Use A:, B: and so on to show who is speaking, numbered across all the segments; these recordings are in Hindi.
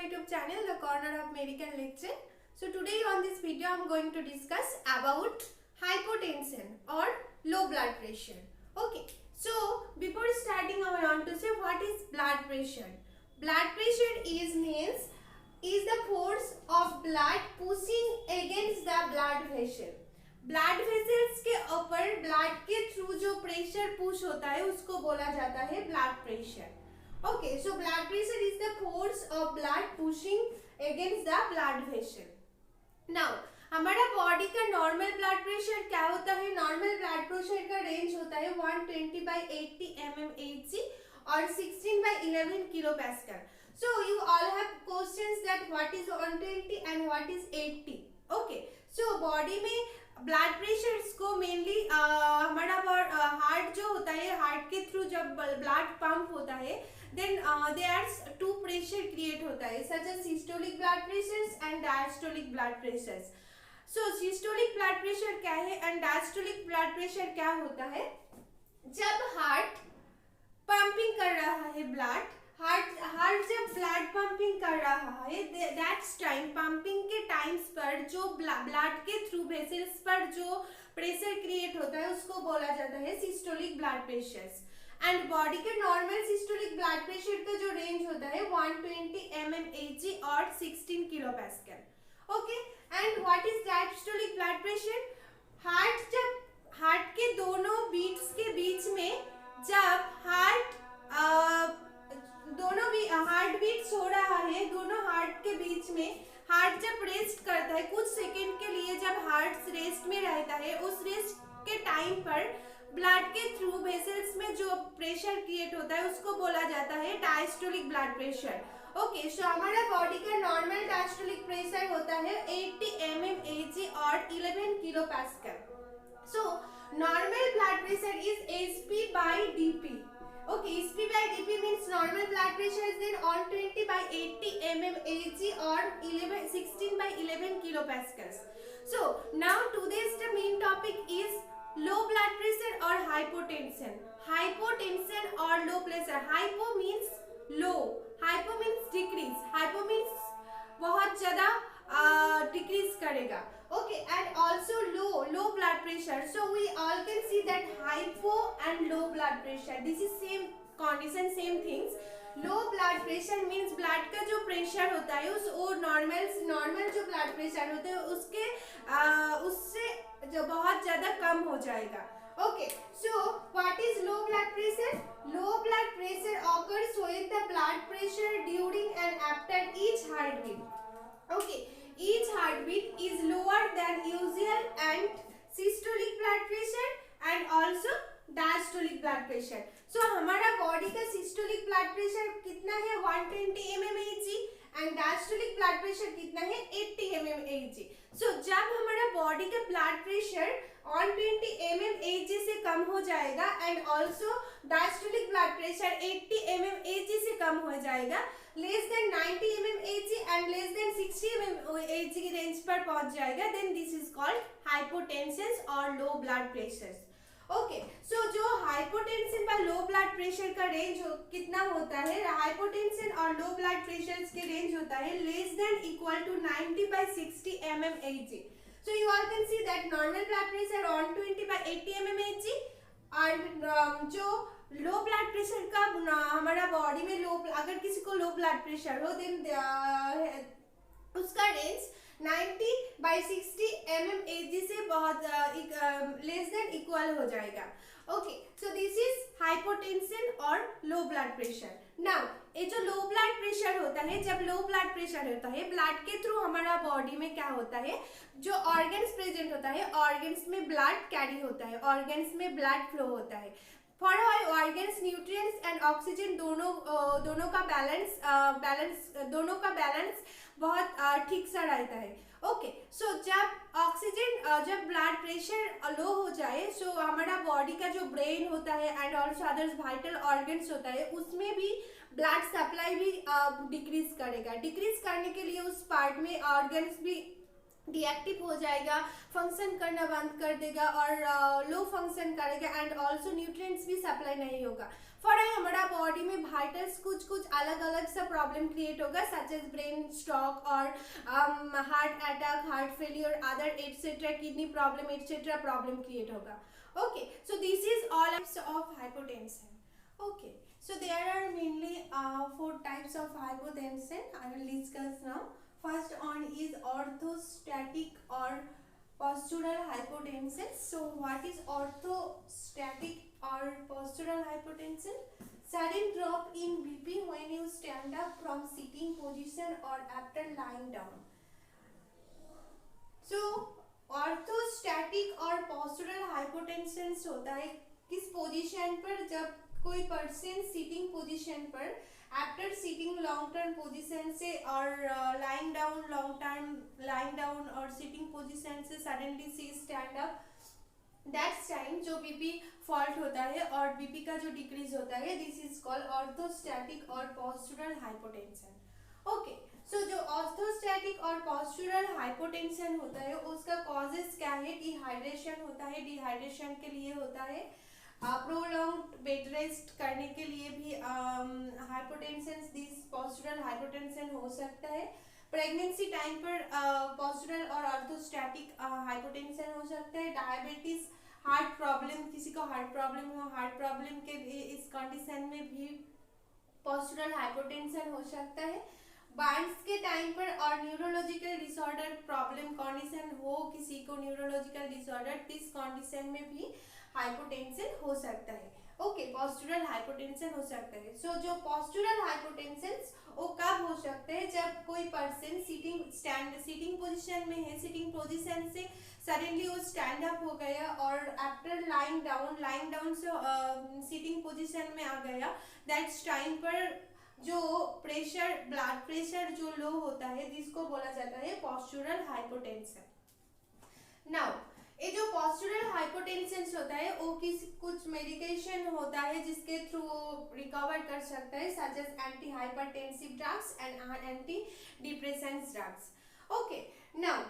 A: YouTube channel, The Corner of Medical Lecture. So today on this video I am going to discuss about hypotension or low blood pressure. Okay, so before starting I want to say what is blood pressure. Blood pressure is the force of blood pushing against the blood vessel. Blood vessels के ऊपर ब्लड के थ्रू जो प्रेशर पुश होता है उसको बोला जाता है blood pressure. Okay, so blood pressure is the force of blood pushing against the blood vessel. Now हमारा बॉडी का नॉर्मल ब्लड प्रेशर क्या होता है? नॉर्मल ब्लड प्रेशर का रेंज होता है 120/80 mmHg और 16/11 kPa. So you all have questions that what is 120 and what is 80. Okay, so body में ब्लड प्रेशर्स को मेनली हमारा हार्ट जो होता है, हार्ट के थ्रू जब ब्लड पंप होता है then there are two pressure create होता है such as systolic blood pressures and diastolic blood pressures. So systolic blood pressure क्या है एंड डायस्टोलिक ब्लड प्रेशर क्या होता है? जब हार्ट पंपिंग कर रहा है ब्लड, हार्ट जब ब्लड पंपिंग कर रहा है दैट्स टाइम, पंपिंग के टाइम्स पर जो ब्लड के थ्रू वेसल्स पर जो प्रेशर क्रिएट होता है उसको बोला जाता है systolic blood pressures. And body के नॉर्मल सिस्टोलिक ब्लड प्रेशर का जो रेंज होता है 120 mmHg और 16 kPa. Okay, and what is diastolic blood pressure? Heart के दोनों बीट्स के बीच में जब हार्ट बीट्स हो रहा है, दोनों हार्ट के बीच में हार्ट जब रेस्ट करता है कुछ सेकंड के लिए, जब हार्ट रेस्ट में रहता है उस रेस्ट के टाइम पर ब्लड के थ्रू वेसल्स में जो प्रेशर क्रिएट होता है उसको बोला जाता है डायस्टोलिक ब्लड प्रेशर. ओके, सो हमारा बॉडी का नॉर्मल डायस्टोलिक प्रेशर होता है 80 mmHg और 11 kPa. So normal blood pressure is HP/dP. Okay, HP/dP means normal blood pressure is then 120/80 mmHg or 16/11 kPa. So now today's the main topic is low blood pressure or hypotension. Hypotension or low pressure. Hypo means low, hypo means decrease, hypo means बहुत ज़्यादा decrease करेगा. Okay, and also low blood pressure. So we all can see that hypo and low blood pressure, this is same condition, same things. Low blood pressure means blood का जो प्रेशर होता है वो नॉर्मल जो ब्लड प्रेशर होता है उससे जो बहुत ज़्यादा कम हो जाएगा. Okay, so what is low blood pressure? Low blood pressure occurs when the blood pressure during and after each heartbeat. Okay, each heartbeat is lower than usual and systolic blood pressure and also diastolic blood pressure. So हमारा बॉडी का सिस्टोलिक ब्लड प्रेशर कितना है 120 mmHg and diastolic blood pressure कितना है 80 mmHg. सो जब हमारा बॉडी का ब्लड प्रेशर 120 mmHg से कम हो जाएगा and also diastolic blood pressure 80 mmHg से कम हो जाएगा, less than 90 mmHg and less than 60 mmHg की रेंज पर पहुंच जाएगा, then this is called hypotension और low blood pressure. Okay, so जो हाइपोटेंशन पर लो ब्लड प्रेशर का रेंज कितना होता है? हाइपोटेंशन और लो ब्लड प्रेशर के रेंज होता है less than equal to 90/60 mmHg. So you all can see that normal blood pressure 120/80 mmHg और जो लो ब्लड प्रेशर का हमारा बॉडी में अगर किसी को लो ब्लड प्रेशर हो देन उसका रेंज 90/60 mmHg से बहुत लेस देन इक्वल हो जाएगा. Okay, so this is hypotension और लो ब्लड प्रेशर. नाउ ये जो लो ब्लड प्रेशर होता है, जब लो ब्लड प्रेशर होता है ब्लड के थ्रू हमारा बॉडी में क्या होता है, जो ऑर्गन्स प्रेजेंट होता है ऑर्गन्स में ब्लड कैरी होता है, ऑर्गन्स में ब्लड फ्लो होता है. For organs nutrients and oxygen दोनों का बैलेंस बहुत ठीक सा रहता है. ओके, सो जब ब्लड प्रेशर लो हो जाए सो हमारा बॉडी का जो ब्रेन होता है and also others vital organs होता है उसमें भी ब्लड सप्लाई भी डिक्रीज करेगा. डिक्रीज करने के लिए उस पार्ट में ऑर्गन्स भी डीएक्टिव हो जाएगा, फंक्शन करना बंद कर देगा और लो फंक्शन करेगा एंड ऑल्सो न्यूट्रिएंट्स भी सप्लाई नहीं होगा। फॉर हमारा बॉडी में वाइटल्स कुछ कुछ अलग अलग सा प्रॉब्लम क्रिएट होगा, सच एज ब्रेन स्ट्रोक और heart attack, heart failure, other etcetera, kidney problem etcetera problem create होगा। Okay, so this is all types of hypotension. Okay, so there are mainly 4 types of hypotension. I will discuss now. First on is orthostatic or postural hypotension. So what is orthostatic or postural hypotension? Sudden drop in BP when you stand up from sitting position or after lying down. So orthostatic और postural hypotension होता है किस पोजीशन पर, जब कोई पर्सन सिटिंग पोजीशन पर after sitting long term position से और lying down long term lying down और सिटिंग पोजीशन से suddenly see stand up, that's time जो बीपी फॉल्ट होता है और बीपी का जो डिक्रीज होता है, दिस इज कॉल्ड ऑर्थोस्टैटिक और पोस्चरल हाइपोटेंशन। ओके, सो जो ऑर्थोस्टैटिक और पोस्चरल हाइपोटेंशन होता है उसका कॉजेस क्या है? डिहाइड्रेशन होता है, डिहाइड्रेशन के लिए होता है, प्रोलॉन्ग्ड बेड रेस्ट करने के लिए भी हाइपोटेंशन, दिस पोस्चरल हाइपोटेंशन हो सकता है, प्रेगनेंसी टाइम पर पोस्चरल और ऑर्थोस्टैटिक हाइपोटेंशन हो सकता है, डायबिटीज, हार्ट प्रॉब्लम, किसी को हार्ट प्रॉब्लम हो, हार्ट प्रॉब्लम के इस कंडीशन में भी पोस्चरल हाइपोटेंशन हो सकता है, बार्न्स के टाइम पर और न्यूरोलॉजिकल डिसऑर्डर प्रॉब्लम कंडीशन हो, किसी को न्यूरोलॉजिकल डिसऑर्डर, इस कंडीशन में भी हाइपोटेंशन हो सकता है। ओके, पोस्चरल हाइपोटेंशन हो सकता है। सो जो पोस्चरल हाइपोटेंशन वो कब हो सकता है? जब कोई पर्सन सिटिंग पोजीशन में है, सिटिंग पोजीशन से सडनली वो स्टैंड अप हो गया और आफ्टर लाइंग डाउन से सिटिंग पोजीशन में आ गया, दैट्स टाइम पर जो प्रेशर, ब्लड प्रेशर जो लो होता है, जिसको बोला जाता है पोस्चरल हाइपोटेंशन। नाउ ये जो पोस्चरल हाइपोटेंशन होता है वो कुछ मेडिकेशन होता है जिसके थ्रू रिकवर कर सकता है, such as anti hypertensive drugs and anti depression drugs. Okay, now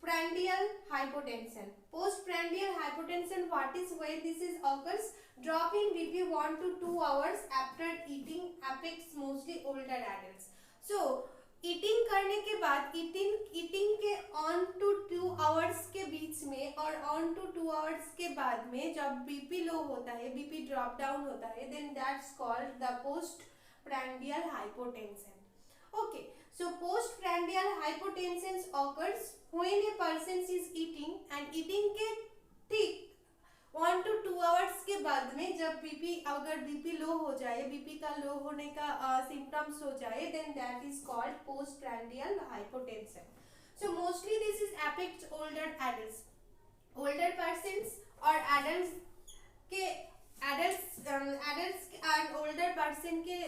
A: postprandial hypotension. Postprandial hypotension, what is why this is occurs? Drop in BP 1 to 2 hours after eating affects mostly older adults. So eating करने के बाद ईटिंग के ऑन टू 2 आवर्स के बीच में और ऑन टू 2 आवर्स के बाद में जब बीपी लो होता है, बीपी ड्रॉप डाउन होता है, then that's called the postprandial hypotension. Okay, so postprandial hypotension occurs when a person is eating and eating के ठीक 1 to 2 आवर्स के बाद में जब बीपी, अगर बीपी लो हो जाए, बीपी का लो होने का सिम्टम्स हो जाए, then that is called postprandial hypotension. So mostly this is affects older adults, older persons और एडल्ट्स एंड ओल्डर पर्सन के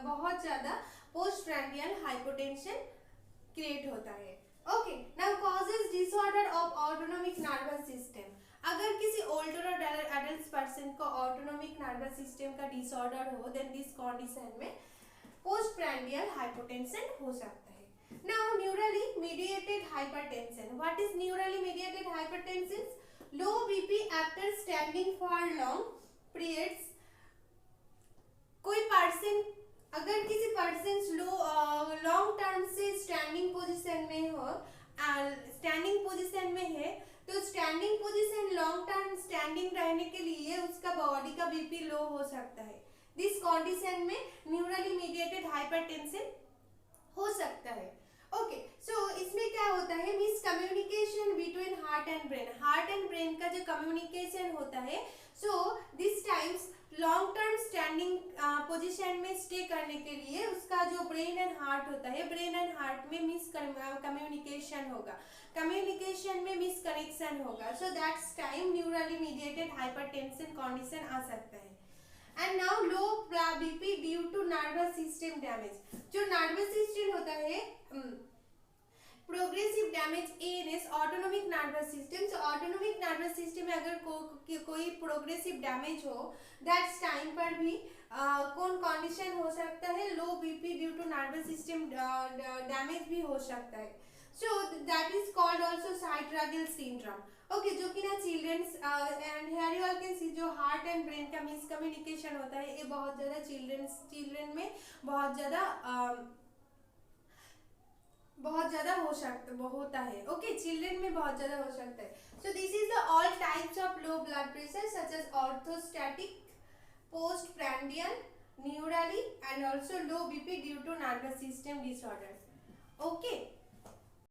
A: बहुत ज्यादा पोस्टप्रांडियल हाइपोटेंशन क्रिएट होता है। Okay, now causes disorder of autonomic nervous system. अगर किसी ओल्डर और एडल्ट पर्सन को ऑटोनोमिक नर्वस सिस्टम का डिसऑर्डर हो, देन दिस कंडीशन में पोस्टप्रांडियल हाइपोटेंशन हो सकता है। Now neurally mediated hypertension, what is neurally mediated hypertension? Low BP after standing for long periods. कोई पर्सन, अगर किसी पर्सन लॉन्ग टर्म से स्टैंडिंग पोजीशन में हो, स्टैंडिंग पोजीशन में है, तो standing position long term standing रहने के लिए उसका बॉडी का बीपी लो हो सकता है, दिस कंडीशन में न्यूरली मीडिएटेड हाइपरटेंशन हो सकता है। ओके, सो इसमें क्या होता है? Miss communication between heart and brain, heart and brain का जो कम्युनिकेशन होता है, so this times long term standing position में स्टे करने के लिए उसका जो ब्रेन एंड हार्ट होता है, ब्रेन एंड हार्ट में मिस कम्युनिकेशन होगा, कम्युनिकेशन में मिस कनेक्शन होगा, so that's time neurally mediated hypertension condition आ सकता है। And now low BP due to nervous system damage, जो नर्वस सिस्टम होता है, progressive damage ANS, autonomic nervous system. So autonomic nervous system में अगर कोई प्रोग्रेसिव डैमेज हो, दैट्स टाइम पर भी कौन कंडीशन हो सकता है? Low BP due to nervous system damage भी हो सकता है। So that is called also Sight-Ragel syndrome. Okay जो कि ना childrens and here you all can see जो हार्ट एंड ब्रेन का मिसकम्युनिकेशन होता है ये बहुत ज़्यादा चिल्ड्रन में बहुत ज़्यादा होता है. ओके चिल्ड्रन में बहुत ज़्यादा हो सकता है. So this is the all types of low blood pressure such as orthostatic, postprandial, neurally and also low BP due to nervous system disorders. Okay.